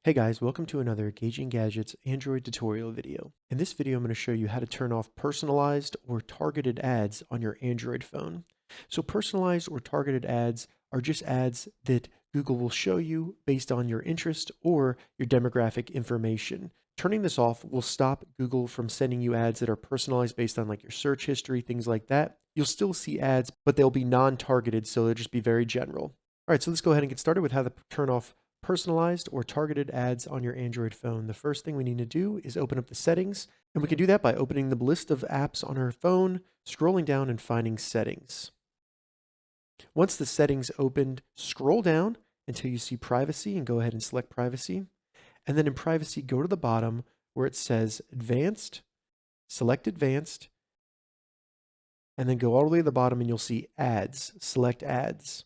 Hey guys, welcome to another Gauging Gadgets Android tutorial video. In this video, I'm going to show you how to turn off personalized or targeted ads on your Android phone. So personalized or targeted ads are just ads that Google will show you based on your interest or your demographic information. Turning this off will stop Google from sending you ads that are personalized based on like your search history, things like that. You'll still see ads, but they'll be non-targeted, so they'll just be very general. All right, so let's go ahead and get started with how to turn off personalized or targeted ads on your Android phone. The first thing we need to do is open up the settings, and we can do that by opening the list of apps on our phone, scrolling down and finding settings. Once the settings opened, scroll down until you see privacy and go ahead and select privacy. And then in privacy, go to the bottom where it says advanced, select advanced, and then go all the way to the bottom and you'll see ads, select ads.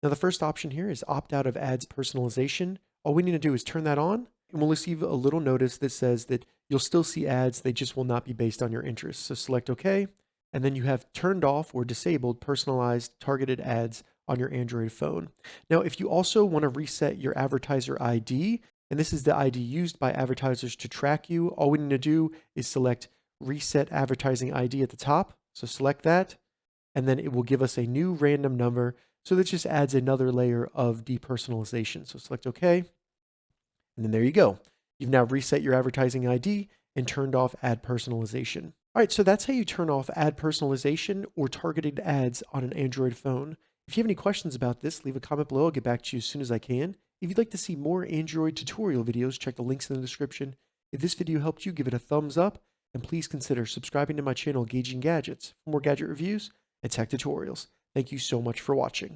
Now the first option here is opt out of ads personalization. All we need to do is turn that on and we'll receive a little notice that says that you'll still see ads, they just will not be based on your interests. So select OK, and then you have turned off or disabled personalized targeted ads on your Android phone. Now if you also want to reset your advertiser ID, and this is the ID used by advertisers to track you, all we need to do is select reset advertising ID at the top. So select that, and then it will give us a new random number. So that just adds another layer of depersonalization. So select OK. And then there you go. You've now reset your advertising ID and turned off ad personalization. All right, so that's how you turn off ad personalization or targeted ads on an Android phone. If you have any questions about this, leave a comment below. I'll get back to you as soon as I can. If you'd like to see more Android tutorial videos, check the links in the description. If this video helped you, give it a thumbs up. And please consider subscribing to my channel, Gauging Gadgets, for more gadget reviews and tech tutorials. Thank you so much for watching.